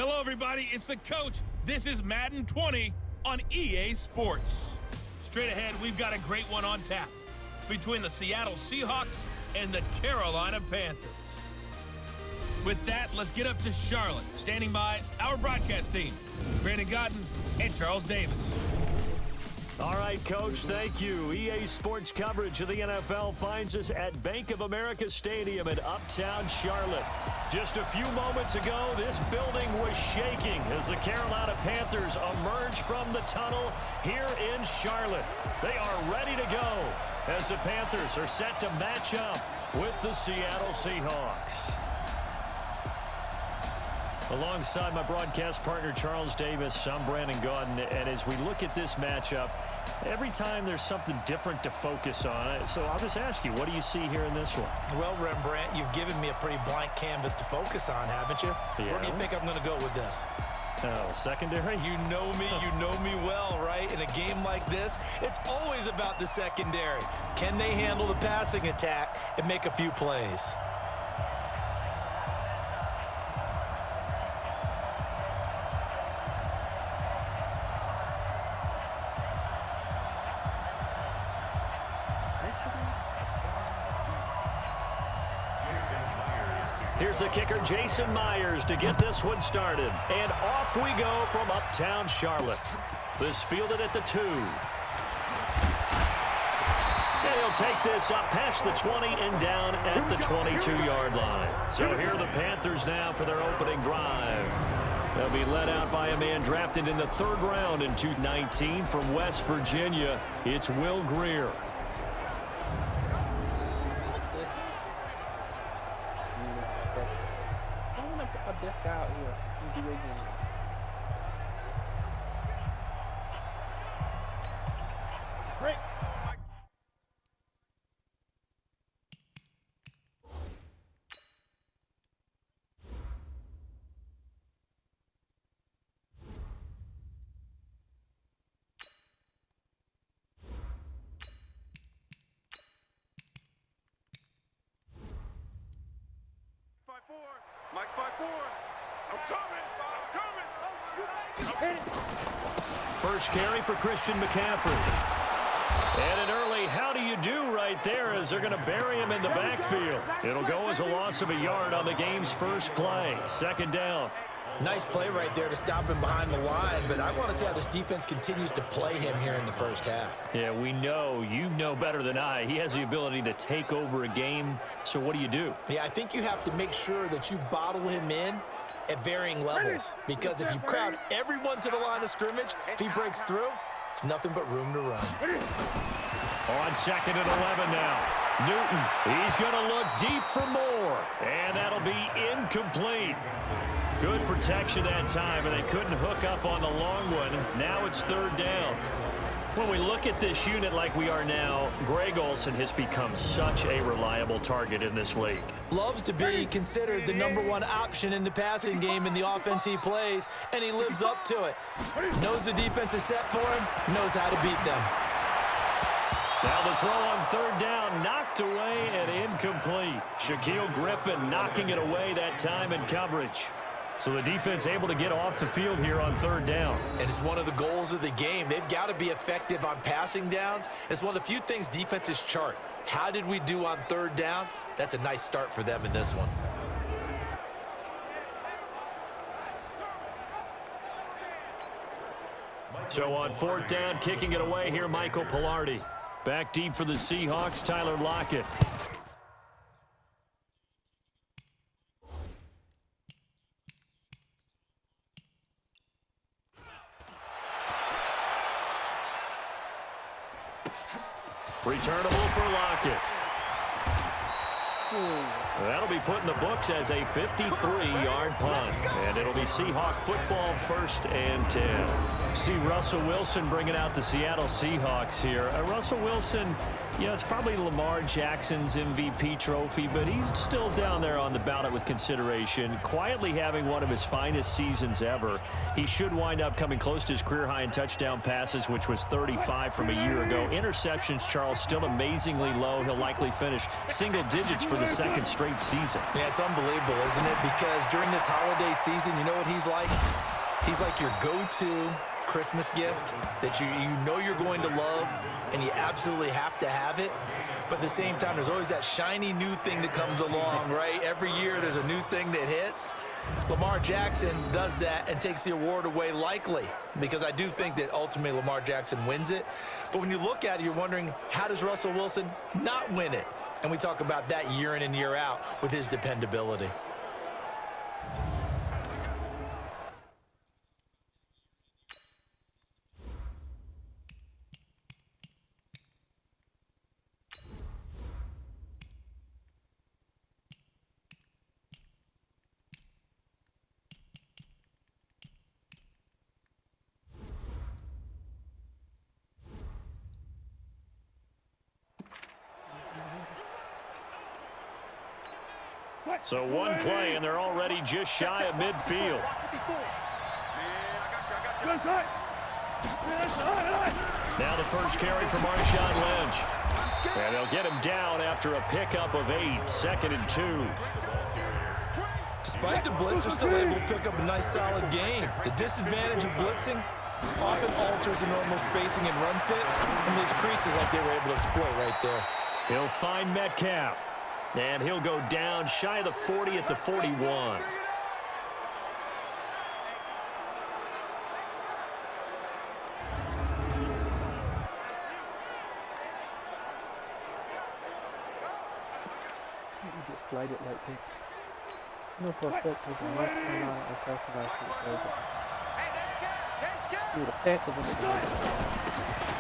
Hello, everybody. It's the coach. This is Madden 20 on EA Sports. Straight ahead, we've got a great one on tap between the Seattle Seahawks and the Carolina Panthers. With that, let's get up to Charlotte. Standing by, our broadcast team, Brandon Godden and Charles Davis. All right, Coach, thank you. EA Sports coverage of the NFL finds us at Bank of America Stadium in Uptown Charlotte. Just a few moments ago, this building was shaking as the Carolina Panthers emerge from the tunnel here in Charlotte. They are ready to go as the Panthers are set to match up with the Seattle Seahawks. Alongside my broadcast partner, Charles Davis, I'm Brandon Godden, and as we look at this matchup, every time there's something different to focus on. So I'll just ask you, what do you see here in this one? Well, Rembrandt, you've given me a pretty blank canvas to focus on, haven't you? Yeah. Where do you think I'm going to go with this? Oh, secondary? You know me well, right? In a game like this, it's always about the secondary. Can they handle the passing attack and make a few plays? Here's the kicker, Jason Myers, to get this one started. And off we go from Uptown Charlotte. This fielded at the 2. And he'll take this up past the 20 and down at the 22-yard line. So here are the Panthers now for their opening drive. They'll be led out by a man drafted in the 3rd round in 2019 from West Virginia. It's Will Greer. This guy out here in the game. Great. Mike's 5-4. I'm coming. First carry for Christian McCaffrey. And an early how do you do right there as they're going to bury him in the backfield. It'll go as a loss of a yard on the game's first play. 2nd down. Nice play right there to stop him behind the line, but I want to see how this defense continues to play him here in the first half. Yeah, we know. You know better than I. He has the ability to take over a game. So what do? Yeah, I think you have to make sure that you bottle him in at varying levels, because if you crowd everyone to the line of scrimmage, if he breaks through, it's nothing but room to run. On 2nd and 11 now. Newton, he's going to look deep for more, and that'll be incomplete. Good protection that time, and they couldn't hook up on the long one. Now it's 3rd down. When we look at this unit like we are now, Greg Olsen has become such a reliable target in this league. Loves to be considered the #1 option in the passing game in the offense he plays, and he lives up to it. Knows the defense is set for him, knows how to beat them. Now the throw on 3rd down, knocked away and incomplete. Shaquille Griffin knocking it away that time in coverage. So the defense able to get off the field here on 3rd down. And it's one of the goals of the game. They've got to be effective on passing downs. It's one of the few things defenses chart. How did we do on 3rd down? That's a nice start for them in this one. So on 4th down, kicking it away here, Michael Pilardi. Back deep for the Seahawks, Tyler Lockett. Returnable for Lockett. That'll be put in the books as a 53-yard punt. And it'll be Seahawk football, 1st and 10. See Russell Wilson bringing out the Seattle Seahawks here. Russell Wilson, Yeah, it's probably Lamar Jackson's MVP trophy, but he's still down there on the ballot with consideration, quietly having one of his finest seasons ever. He should wind up coming close to his career high in touchdown passes, which was 35 from a year ago. Interceptions, Charles, still amazingly low. He'll likely finish single digits for the second straight season. Yeah, it's unbelievable, isn't it? Because during this holiday season, you know what he's like? He's like your go-to Christmas gift that you know you're going to love, and you absolutely have to have it. But at the same time, there's always that shiny new thing that comes along, right? Every year there's a new thing that hits. Lamar Jackson does that and takes the award away likely, because I do think that ultimately Lamar Jackson wins it. But when you look at it, you're wondering, how does Russell Wilson not win it? And we talk about that year in and year out with his dependability. So one play, and they're already just shy of midfield. Now the first carry for Marshawn Lynch. And they'll get him down after a pickup of 8, 2nd and 2. Despite the blitz, they're still able to pick up a nice, solid gain. The disadvantage of blitzing often alters the normal spacing and run fits and leaves creases like they were able to exploit right there. He'll find Metcalf. And he'll go down shy of the 40 at the 41. You get slighted like this. You know for a fact there's a North Carolina and South Carolina State surgeon. Dude, the Panthers are the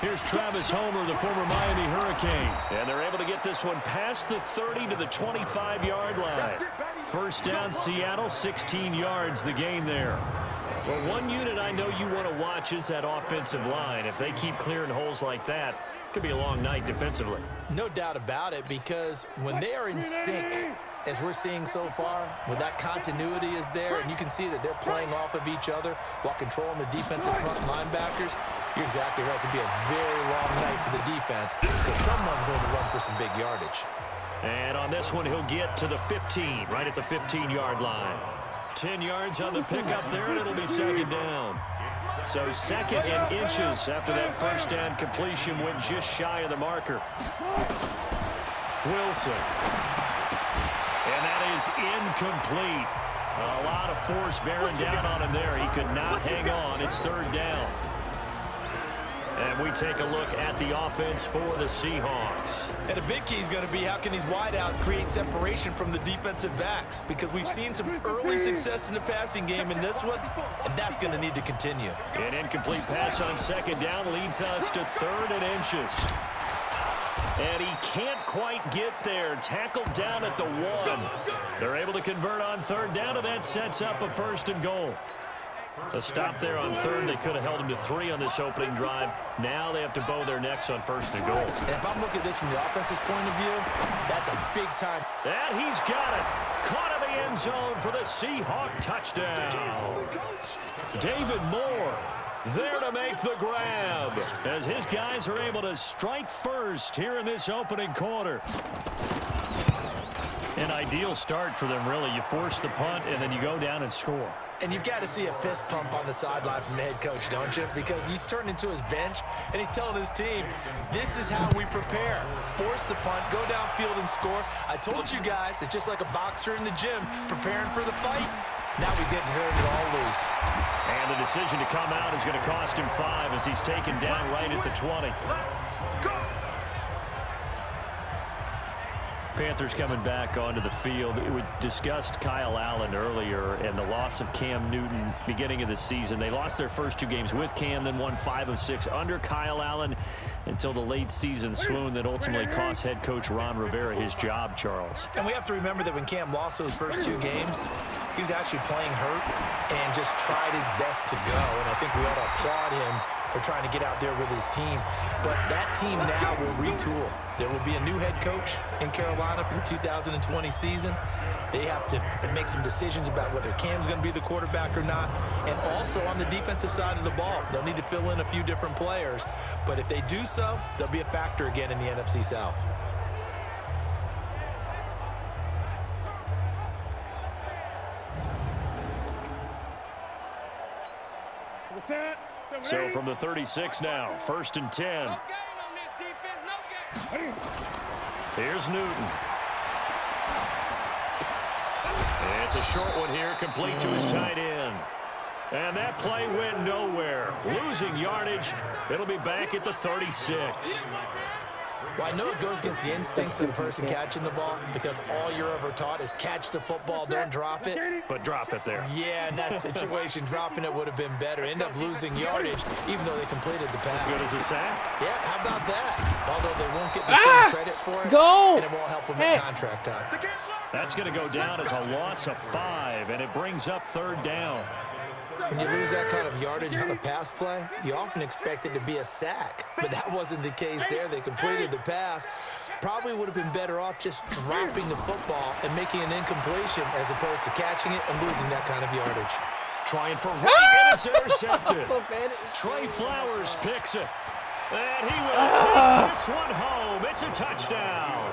Here's Travis Homer, the former Miami Hurricane. And they're able to get this one past the 30 to the 25-yard line. First down, Seattle, 16 yards, the gain there. Well, one unit I know you want to watch is that offensive line. If they keep clearing holes like that, it could be a long night defensively. No doubt about it, because when they are in sync, as we're seeing so far, when that continuity is there, and you can see that they're playing off of each other while controlling the defensive front linebackers, you're exactly right. It could be a very long night for the defense, because someone's going to run for some big yardage. And on this one, he'll get to the 15, right at the 15-yard line. 10 yards on the pickup there, and it'll be 2nd down. So 2nd and inches after that first down completion went just shy of the marker. Wilson. And that is incomplete. A lot of force bearing down on him there. He could not hang on. It's 3rd down. And we take a look at the offense for the Seahawks. And a big key is going to be how can these wideouts create separation from the defensive backs, because we've seen some early success in the passing game in this one, and that's going to need to continue. An incomplete pass on 2nd down leads us to 3rd and inches. And he can't quite get there. Tackled down at the 1. They're able to convert on 3rd down, and that sets up a 1st and goal. A stop there on 3rd. They could have held him to 3 on this opening drive. Now they have to bow their necks on 1st and goal. And if I'm looking at this from the offense's point of view, that's a big time. And he's got it. Caught in the end zone for the Seahawk touchdown. David Moore there to make the grab as his guys are able to strike first here in this opening quarter. An ideal start for them, really. You force the punt, and then you go down and score. And you've got to see a fist pump on the sideline from the head coach, don't you? Because he's turned into his bench, and he's telling his team, this is how we prepare. Force the punt, go downfield and score. I told you guys, it's just like a boxer in the gym preparing for the fight. Now we get to turn it all loose. And the decision to come out is going to cost him 5 as he's taken down right at the 20. Panthers coming back onto the field. We discussed Kyle Allen earlier and the loss of Cam Newton beginning of the season. They lost their first 2 games with Cam, then won 5 of 6 under Kyle Allen until the late season swoon that ultimately cost head coach Ron Rivera his job, Charles. And we have to remember that when Cam lost those first 2 games, he was actually playing hurt and just tried his best to go. And I think we ought to applaud him for trying to get out there with his team. But that team now will retool. There will be a new head coach in Carolina for the 2020 season. They have to make some decisions about whether Cam's going to be the quarterback or not. And also on the defensive side of the ball, they'll need to fill in a few different players. But if they do so, they'll be a factor again in the NFC South. So from the 36 now, 1st and 10. Here's Newton. It's a short one here, complete to his tight end. And that play went nowhere. Losing yardage. It'll be back at the 36. Well, I know it goes against the instincts of the person catching the ball because all you're ever taught is catch the football, don't drop it. But drop it there. Yeah, in that situation, dropping it would have been better. End up losing yardage, even though they completed the pass. Good as a sack. Yeah, how about that? Although they won't get the same credit for it, and it won't help them in contract time. That's going to go down as a loss of 5, and it brings up 3rd down. When you lose that kind of yardage on a pass play, you often expect it to be a sack. But that wasn't the case there. They completed the pass. Probably would have been better off just dropping the football and making an incompletion as opposed to catching it and losing that kind of yardage. Trying for right, and it's intercepted. Trey Flowers picks it. And he will take this one home. It's a touchdown.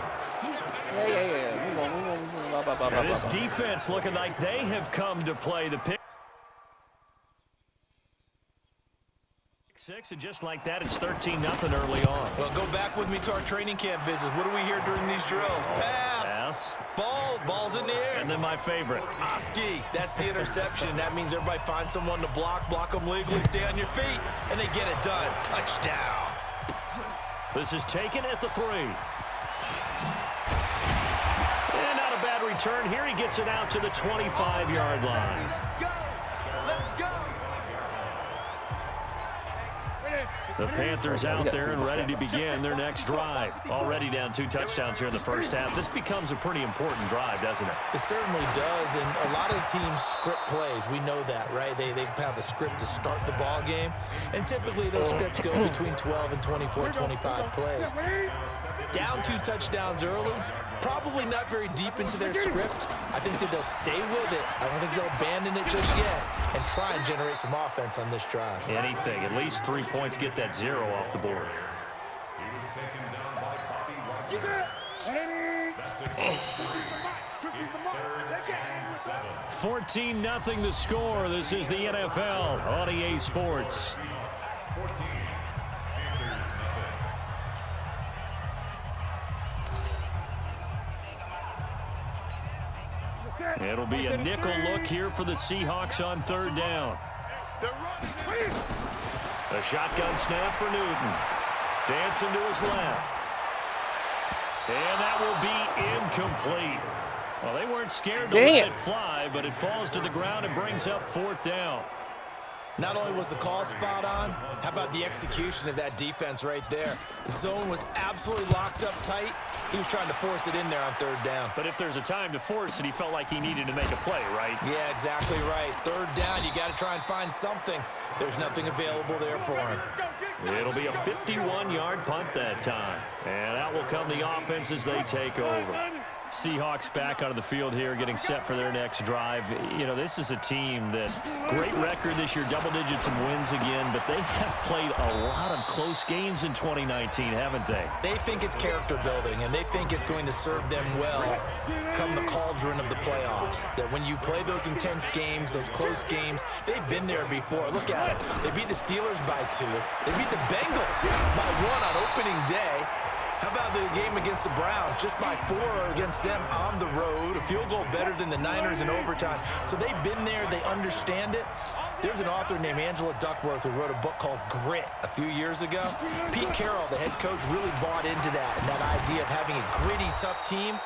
And this defense looking like they have come to play the pick. 6, and just like that, it's 13-0 early on. Well, go back with me to our training camp visits. What do we hear during these drills? Pass. Ball's in the air. And then my favorite. Oski, that's the interception. That means everybody finds someone to block them legally, stay on your feet, and they get it done. Touchdown. This is taken at the 3. And not a bad return here. He gets it out to the 25-yard line. Let's go. The Panthers out there and ready to begin their next drive. Already down 2 touchdowns here in the first half. This becomes a pretty important drive, doesn't it? It certainly does, and a lot of the teams script plays. We know that, right? They have a script to start the ball game, and typically those scripts go between 12 and 24, 25 plays. Down 2 touchdowns early, probably not very deep into their script. I think that they'll stay with it. I don't think they'll abandon it just yet and try and generate some offense on this drive. Anything. At least 3 points, get that 0 off the board. 14-0 the score. This is the NFL on EA Sports. It'll be a nickel look here for the Seahawks on 3rd down. A shotgun snap for Newton. Dancing to his left. And that will be incomplete. Well, they weren't scared to let it fly, but it falls to the ground and brings up 4th down. Not only was the call spot on, how about the execution of that defense right there? The zone was absolutely locked up tight. He was trying to force it in there on 3rd down. But if there's a time to force it, he felt like he needed to make a play, right? Yeah, exactly right. 3rd down, you got to try and find something. There's nothing available there for him. It'll be a 51-yard punt that time. And out will come the offense as they take over. Seahawks back onto the field here, getting set for their next drive. You know, this is a team that great record this year, double digits and wins again, but they have played a lot of close games in 2019, haven't they? They think it's character building, and they think it's going to serve them well come the cauldron of the playoffs. That when you play those intense games, those close games, they've been there before. Look at it. They beat the Steelers by 2. They beat the Bengals by 1 on opening day. How about the game against the Browns? Just by 4 against them on the road. A field goal better than the Niners in overtime. So they've been there. They understand it. There's an author named Angela Duckworth who wrote a book called Grit a few years ago. Pete Carroll, the head coach, really bought into that and that idea of having a gritty, tough team.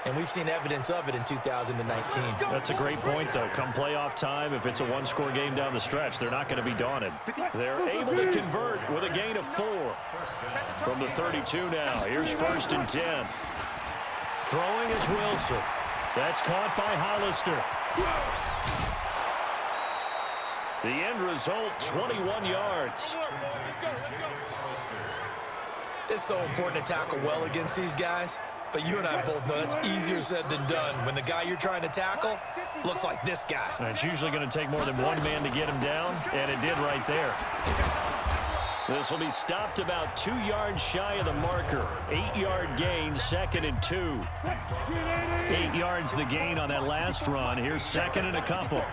And we've seen evidence of it in 2019. That's a great point, though. Come playoff time, if it's a one-score game down the stretch, they're not going to be daunted. They're able to convert with a gain of 4. From the 32 now, here's 1st and 10. Throwing is Wilson. That's caught by Hollister. The end result, 21 yards. It's so important to tackle well against these guys, but you and I both know that's easier said than done when the guy you're trying to tackle looks like this guy. And it's usually going to take more than one man to get him down, and it did right there. This will be stopped about 2 yards shy of the marker. 8-yard gain, 2nd and 2. 8 yards the gain on that last run. Here's 2nd and a couple.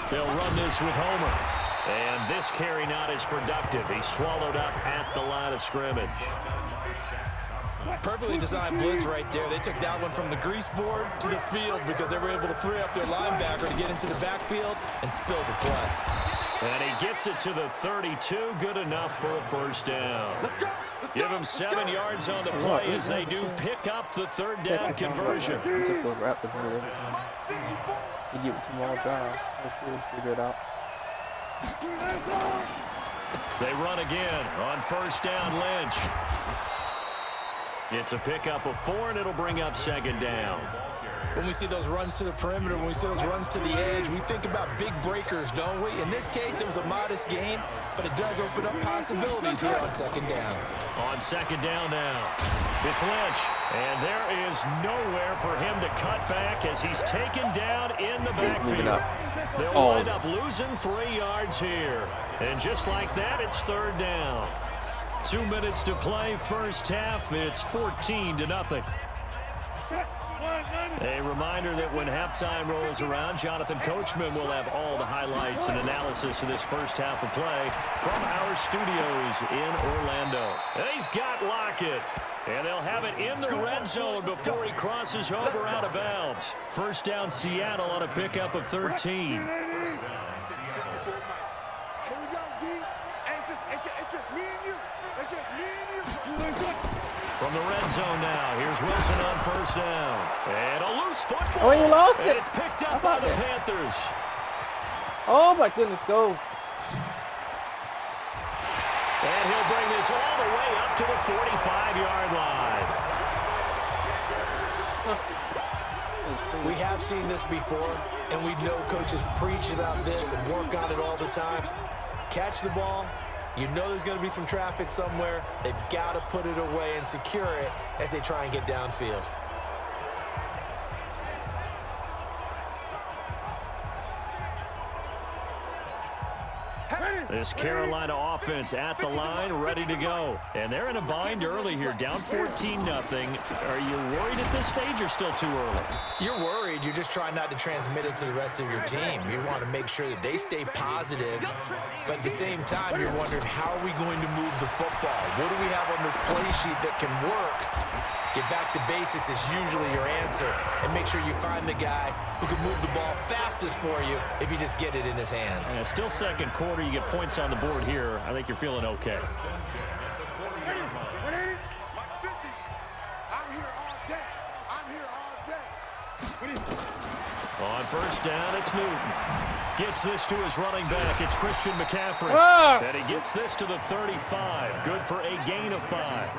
They'll run this with Homer. And this carry not as productive. He's swallowed up at the line of scrimmage. Perfectly designed blitz right there. They took that one from the grease board to the field because they were able to free up their linebacker to get into the backfield and spill the play. And he gets it to the 32. Good enough for a first down. Give him 7 yards on the play as they do pick up the 3rd down conversion. You give it to them all dry. Let's really figure it out. They run again on 1st down. Lynch. It's a pickup of 4, and it'll bring up 2nd down. When we see those runs to the perimeter, when we see those runs to the edge, we think about big breakers, don't we? In this case, it was a modest gain, but it does open up possibilities here on 2nd down. On 2nd down now, it's Lynch, and there is nowhere for him to cut back as he's taken down in the backfield. They'll wind up losing 3 yards here. And just like that, it's 3rd down. 2 minutes to play, first half. It's 14-0. A reminder that when halftime rolls around, Jonathan Coachman will have all the highlights and analysis of this first half of play from our studios in Orlando. And he's got Lockett. And they'll have it in the red zone before he crosses over out of bounds. First down, Seattle on a pickup of 13. From the red zone now, here's Wilson on 1st down. And a loose football. Oh, you lost it. And it's picked up by the Panthers. Oh, my goodness, go. And he'll bring this all the way up to the 45-yard line. We have seen this before, and we know coaches preach about this and work on it all the time. Catch the ball. You know there's going to be some traffic somewhere. They've got to put it away and secure it as they try and get downfield. This Carolina offense at the line, ready to go. And they're in a bind early here, down 14-0. Are you worried at this stage or still too early? You're worried. You're just trying not to transmit it to the rest of your team. You want to make sure that they stay positive, but at the same time, you're wondering, how are we going to move the football? What do we have on this play sheet that can work? Get back to basics is usually your answer, and make sure you find the guy who can move the ball fastest for you if you just get it in his hands. Yeah, still 2nd quarter. You get points on the board here. I think you're feeling okay. On 1st down, it's Newton. Gets this to his running back. It's Christian McCaffrey. And he gets this to the 35. Good for a gain of 5.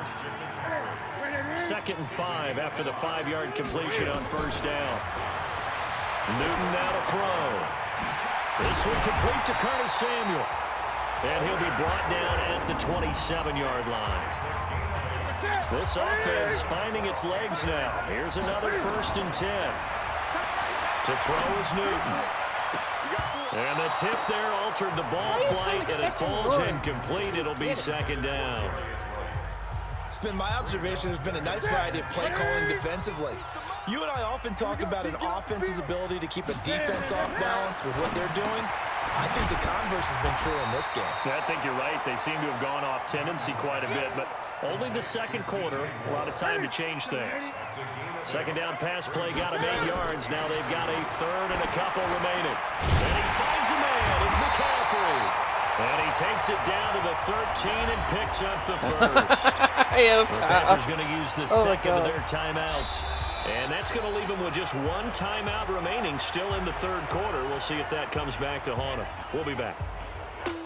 2nd and 5 after the 5-yard completion on 1st down. Newton now to throw. This one complete to Curtis Samuel. And he'll be brought down at the 27-yard line. This offense finding its legs now. Here's another 1st and 10. To throw is Newton. And the tip there altered the ball flight, and it falls incomplete. It'll be 2nd down. It's been my observation there's been a nice variety of play calling defensively. You and I often talk about an offense's ability to keep a defense off balance with what they're doing. I think the converse has been true in this game. Yeah, I think you're right. They seem to have gone off tendency quite a bit, but only the 2nd quarter, a lot of time to change things. 2nd down pass play got him 8 yards. Now they've got a 3rd and a couple remaining. And he finds a man. It's McCaffrey. And he takes it down to the 13 and picks up the 1st. The Panthers going to use the 2nd of their timeouts. And that's going to leave them with just 1 timeout remaining still in the 3rd quarter. We'll see if that comes back to haunt them. We'll be back.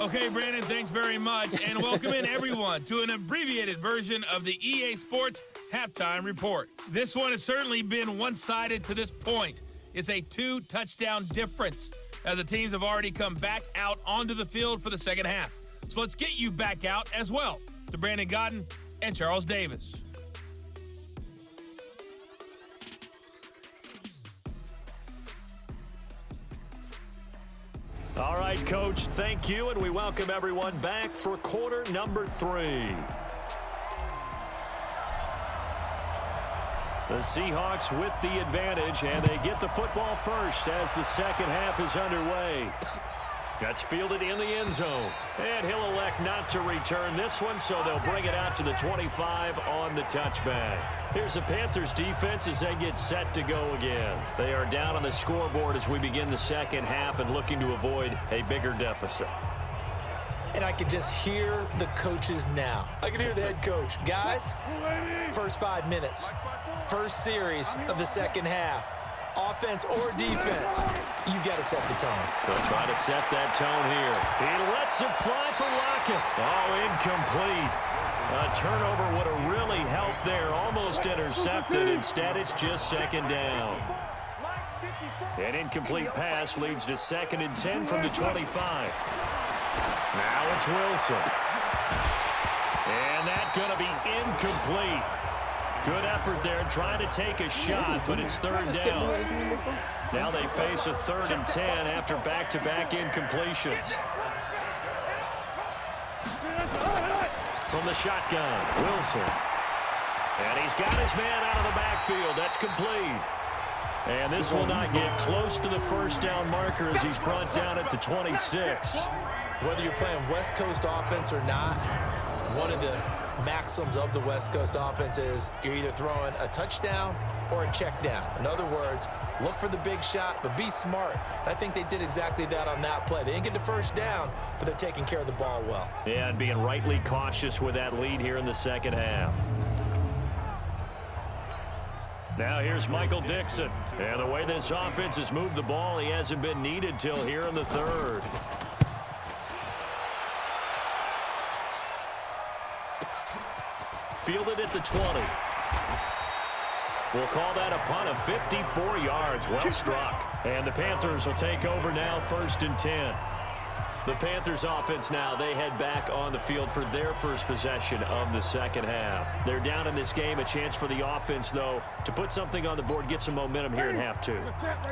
Okay, Brandon, thanks very much, and welcome in everyone to an abbreviated version of the EA Sports Halftime Report. This one has certainly been one-sided to this point. It's a 2-touchdown difference, as the teams have already come back out onto the field for the second half. So let's get you back out as well to Brandon Godden and Charles Davis. All right, Coach, thank you, and we welcome everyone back for quarter number 3. The Seahawks with the advantage, and they get the football first as the second half is underway. That's fielded in the end zone, and he'll elect not to return this one, so they'll bring it out to the 25 on the touchback. Here's the Panthers defense as they get set to go again. They are down on the scoreboard as we begin the second half and looking to avoid a bigger deficit. And I can just hear the coaches now. I can hear the head coach. Guys, first 5 minutes, first series of the second half. Offense or defense, you've got to set the tone. They'll try to set that tone here. He lets it fly for Lockett. Oh, incomplete. A turnover would have really helped there. Almost intercepted. Instead, it's just second down. An incomplete pass leads to 2nd and 10 from the 25. Now it's Wilson. And that's going to be incomplete. Good effort there, trying to take a shot, but it's 3rd down. Now they face a 3rd and 10 after back-to-back incompletions. From the shotgun, Wilson. And he's got his man out of the backfield. That's complete. And this will not get close to the first down marker as he's brought down at the 26. Whether you're playing West Coast offense or not, one of the maxims of the West Coast offense is you're either throwing a touchdown or a check down. In other words, look for the big shot, but be smart. And I think they did exactly that on that play. They didn't get the first down, but they're taking care of the ball well. Yeah, and being rightly cautious with that lead here in the second half. Now here's Michael Dixon. And the way this offense has moved the ball, he hasn't been needed till here in the 3rd. Fielded at the 20. We'll call that a punt of 54 yards. Well struck. And the Panthers will take over now, 1st and 10. The Panthers offense now, they head back on the field for their first possession of the second half. They're down in this game. A chance for the offense, though, to put something on the board, get some momentum here in half 2.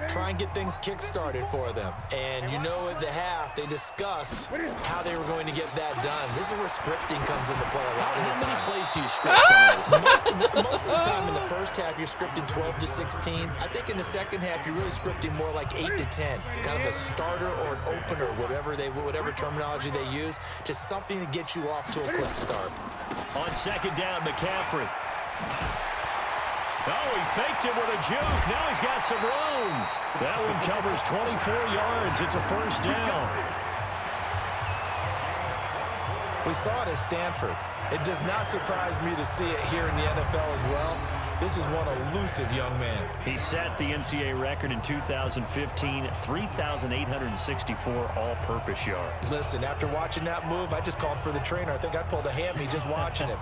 Try and get things kick-started for them. And you know at the half, they discussed how they were going to get that done. This is where scripting comes into play a lot of the time. How many plays do you script on? Most of the time in the first half, you're scripting 12 to 16. I think in the second half, you're really scripting more like 8 to 10. Kind of a starter or an opener, whatever terminology they use, just something to get you off to a quick start. On 2nd down, McCaffrey. Oh, he faked it with a juke. Now he's got some room. That one covers 24 yards. It's a 1st down. We saw it at Stanford. It does not surprise me to see it here in the NFL as well. This is one elusive young man. He set the NCAA record in 2015, 3,864 all-purpose yards. Listen, after watching that move, I just called for the trainer. I think I pulled a hammy just watching him.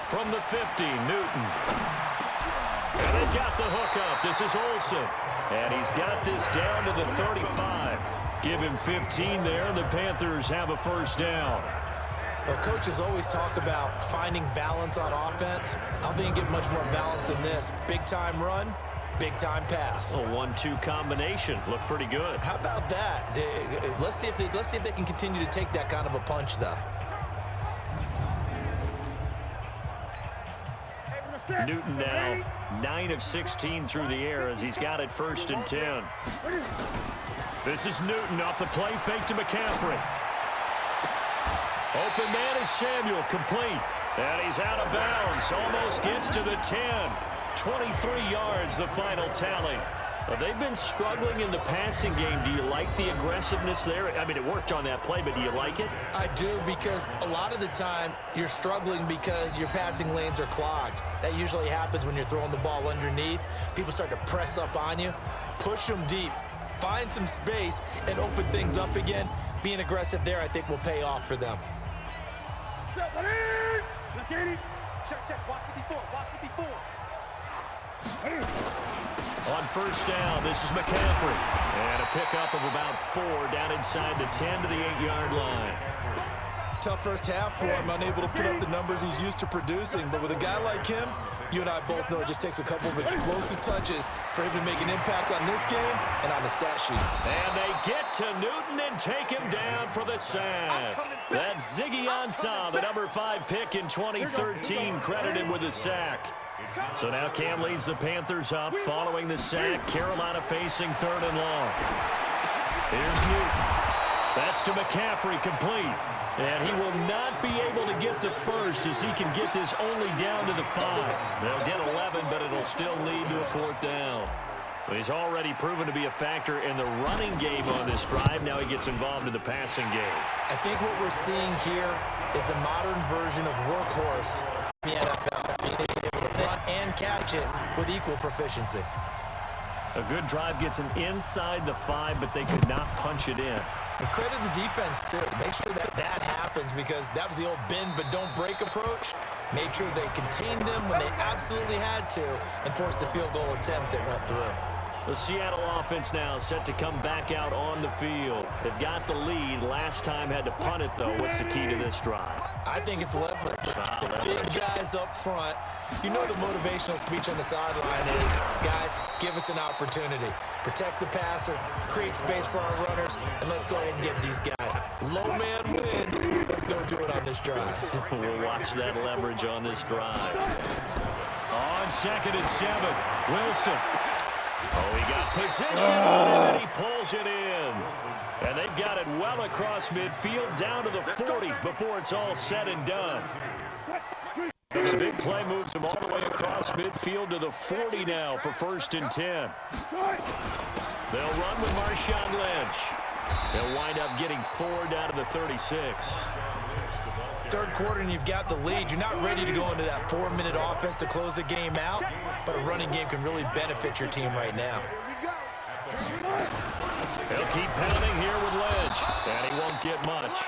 From the 50, Newton. And they got the hook up. This is Olsen. And he's got this down to the 35. Give him 15 there, and the Panthers have a 1st down. Well, coaches always talk about finding balance on offense. I don't think you get much more balance than this. Big-time run, big-time pass. A 1-2 combination. Looked pretty good. How about that? Let's see if they can continue to take that kind of a punch, though. Newton now 9 of 16 through the air as he's got it 1st and 10. This is Newton off the play fake to McCaffrey. Open man is Samuel, complete. And he's out of bounds, almost gets to the 10. 23 yards, the final tally. Well, they've been struggling in the passing game. Do you like the aggressiveness there? I mean, it worked on that play, but do you like it? I do, because a lot of the time you're struggling because your passing lanes are clogged. That usually happens when you're throwing the ball underneath. People start to press up on you. Push them deep. Find some space and open things up again. Being aggressive there, I think, will pay off for them. On first down, this is McCaffrey. And a pickup of about 4 down inside the 10 to the 8-yard line. Tough first half for him, unable to put up the numbers he's used to producing. But with a guy like him, you and I both know it just takes a couple of explosive touches for him to make an impact on this game and on the stat sheet. And they get to Newton and take him down for the sack. That's Ziggy Ansah, the number 5 pick in 2013, credited with the sack. So now Cam leads the Panthers up following the sack. Carolina facing 3rd and long. Here's Newton. That's to McCaffrey, complete. And he will not be able to get the first as he can get this only down to the 5. They'll get 11, but it'll still lead to a 4th down. He's already proven to be a factor in the running game on this drive. Now he gets involved in the passing game. I think what we're seeing here is the modern version of workhorse in the NFL. Being able to run and catch it with equal proficiency. A good drive gets him inside the 5, but they could not punch it in. And credit the defense, too. Make sure that that happens, because that was the old bend but don't break approach. Made sure they contained them when they absolutely had to and forced the field goal attempt that went through. The Seattle offense now set to come back out on the field. They've got the lead. Last time had to punt it, though. What's the key to this drive? I think it's leverage. The big guys up front. You know the motivational speech on the sideline is, guys, give us an opportunity. Protect the passer, create space for our runners, and let's go ahead and give these guys. Low man wins. Let's go do it on this drive. We'll watch that leverage on this drive. On 2nd and 7, Wilson. Oh, he got position, and he pulls it in. And they've got it well across midfield, down to the 40 before it's all said and done. The big play moves him all the way across midfield to the 40 now for 1st and 10. They'll run with Marshawn Lynch. They'll wind up getting 4 down to the 36. 3rd quarter and you've got the lead. You're not ready to go into that 4-minute offense to close the game out, but a running game can really benefit your team right now. They'll keep pounding here with Lynch, and he won't get much.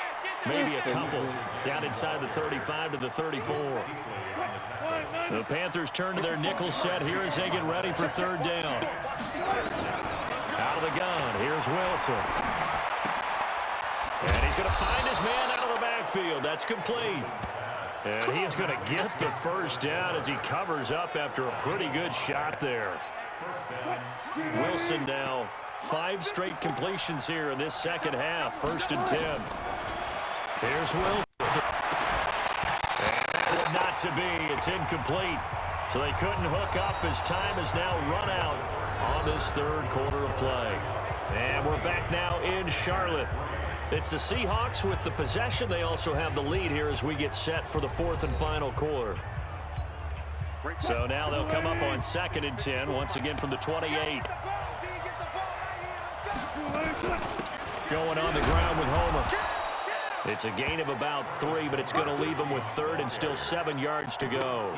Maybe a couple. Down inside the 35 to the 34. The Panthers turn to their nickel set here as they get ready for 3rd down. Out of the gun, here's Wilson. And he's going to find his man out of the backfield. That's complete. And he is going to get the 1st down as he covers up after a pretty good shot there. Wilson now 5 straight completions here in this 2nd half. 1st and 10. Here's Wilson. And not to be. It's incomplete. So they couldn't hook up as time is now run out on this 3rd quarter of play. And we're back now in Charlotte. It's the Seahawks with the possession. They also have the lead here as we get set for the 4th and final quarter. So now they'll come up on 2nd and 10, once again from the 28. Going on the ground with Homer. It's a gain of about 3, but it's going to leave them with 3rd and still 7 yards to go.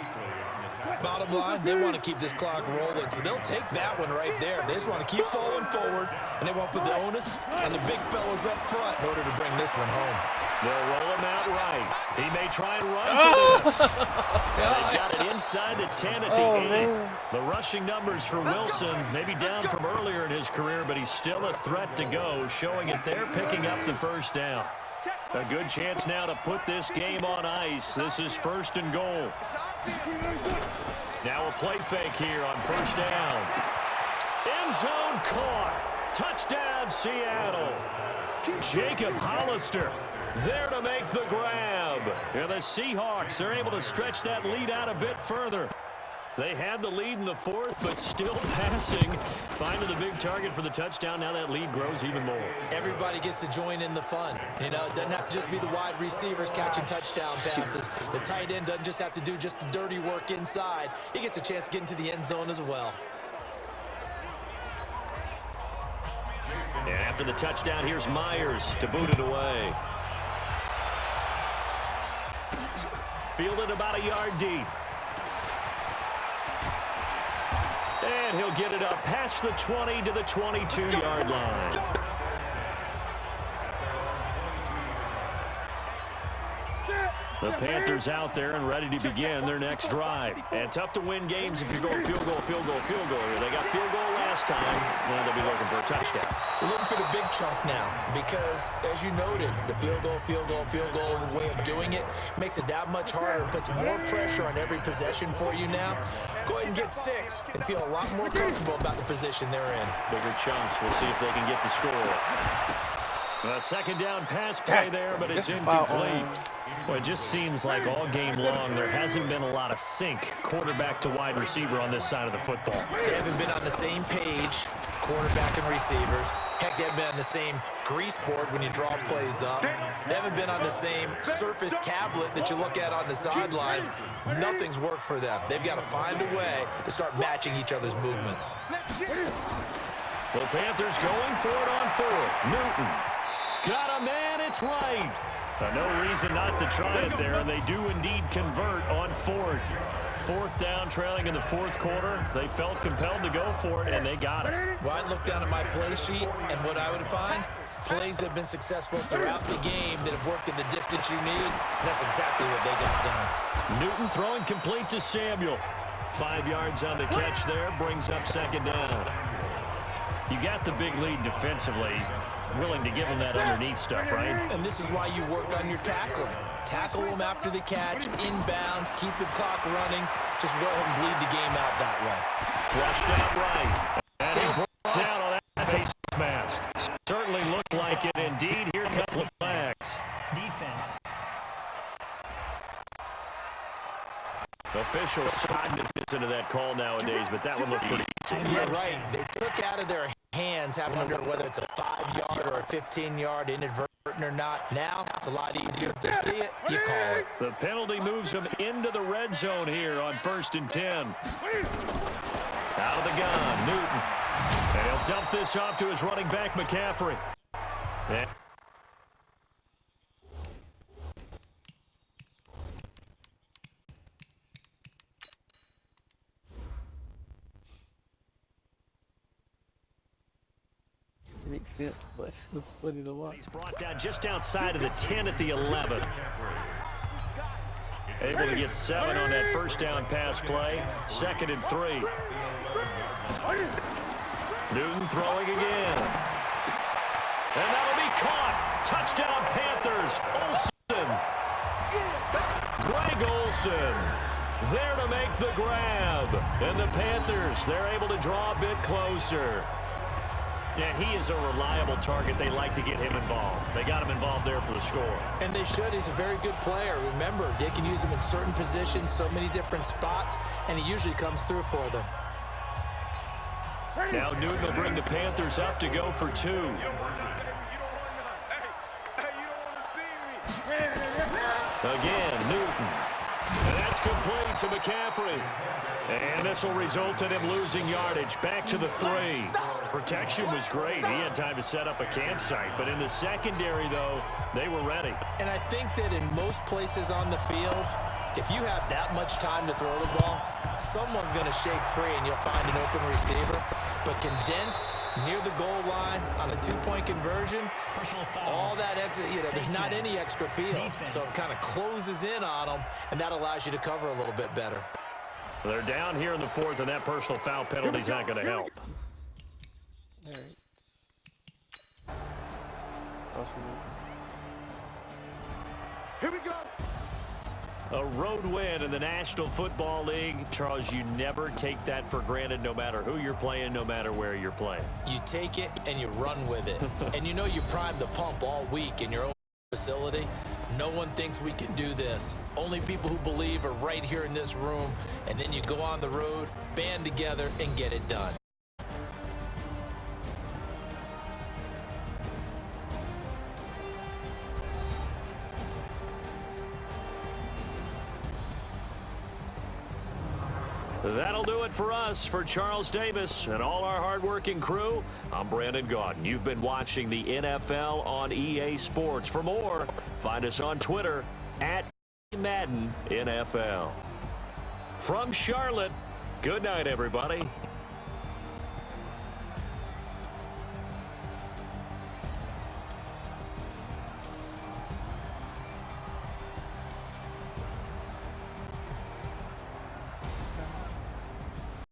Bottom line, they want to keep this clock rolling, so they'll take that one right there. They just want to keep falling forward, and they want to put the onus on the big fellas up front in order to bring this one home. They'll roll him out right. He may try and run for this. And they've got it inside the 10 at the 8. Man. The rushing numbers for Wilson maybe down from earlier in his career, but he's still a threat to go, showing it they're picking up the 1st down. A good chance now to put this game on ice. This is 1st and goal. Now a play fake here on 1st down. End zone caught. Touchdown, Seattle. Jacob Hollister there to make the grab. And the Seahawks are able to stretch that lead out a bit further. They had the lead in the 4th, but still passing. Finding the big target for the touchdown. Now that lead grows even more. Everybody gets to join in the fun. You know, it doesn't have to just be the wide receivers catching touchdown passes. The tight end doesn't just have to do just the dirty work inside. He gets a chance to get into the end zone as well. And after the touchdown, here's Myers to boot it away. Fielded about a yard deep. And he'll get it up past the 20 to the 22-yard line. The Panthers out there and ready to begin their next drive. And tough to win games if you're going field goal, field goal, field goal here. They got field goal last time. Now they'll be looking for a touchdown. We're looking for the big chunk now because, as you noted, the field goal way of doing it makes it that much harder and puts more pressure on every possession for you now. Go ahead and get 6 and feel a lot more comfortable about the position they're in. Bigger chunks. We'll see if they can get the score. A second down pass play there, but it's incomplete. Well, it just seems like all game long there hasn't been a lot of sync quarterback to wide receiver on this side of the football. They haven't been on the same page, quarterback and receivers. Heck, they haven't been on the same grease board when you draw plays up. They haven't been on the same surface tablet that you look at on the sidelines. Nothing's worked for them. They've got to find a way to start matching each other's movements. The Panthers going for it on 4th. Newton. Got a man, it's right. No reason not to try it there, and they do indeed convert on 4th. 4th down, trailing in the 4th quarter. They felt compelled to go for it, and they got it. Well, I'd look down at my play sheet, and what I would find, plays have been successful throughout the game that have worked in the distance you need, and that's exactly what they got done. Newton throwing complete to Samuel. 5 yards on the catch there, brings up 2nd down. You got the big lead defensively. Willing to give them that underneath stuff, right? And this is why you work on your tackling. Tackle them after the catch, inbounds, keep the clock running. Just go ahead and bleed the game out that way. Flushed out right. And he brought down on that face mask. Certainly looked like it indeed. Here comes the flags. Defense. Officials cognizant of that call nowadays, but that one looked pretty easy. Yeah, right. They took out of their hands having under whether it's a 5-yard or a 15-yard inadvertent or not. Now it's a lot easier. You see it, you call it. The penalty moves them into the red zone here on 1st and 10. Out of the gun, Newton. And he'll dump this off to his running back, McCaffrey. And It, but it's funny to watch. he's brought down just outside of the 10 at the 11. Able to get 7 on that 1st down pass play. 2nd and 3. Newton throwing again. And that'll be caught. Touchdown Panthers. Olsen. Greg Olsen there to make the grab. And the Panthers, they're able to draw a bit closer. Yeah, he is a reliable target. They like to get him involved. They got him involved there for the score. And they should. He's a very good player. Remember, they can use him in certain positions, so many different spots, and he usually comes through for them. Now Newton will bring the Panthers up to go for 2. Again, Newton. And that's complete to McCaffrey. And this will result in him losing yardage. Back to the 3. Protection was great. He had time to set up a campsite. But in the secondary, though, they were ready. And I think that in most places on the field, if you have that much time to throw the ball, someone's going to shake free and you'll find an open receiver. But condensed near the goal line on a 2-point conversion, all that exit, there's not any extra field. So it kind of closes in on them, and that allows you to cover a little bit better. They're down here in the 4th, and that personal foul penalty is not going to help. All right. Here we go. A road win in the National Football League. Charles, you never take that for granted no matter who you're playing, no matter where you're playing. You take it and you run with it. And you know you primed the pump all week in your own facility. No one thinks we can do this. Only people who believe are right here in this room. And then you go on the road, band together, and get it done. That'll do it for us. For Charles Davis and all our hardworking crew, I'm Brandon Gaudin. You've been watching the NFL on EA Sports. For more, find us on Twitter at Madden NFL. From Charlotte, good night, everybody.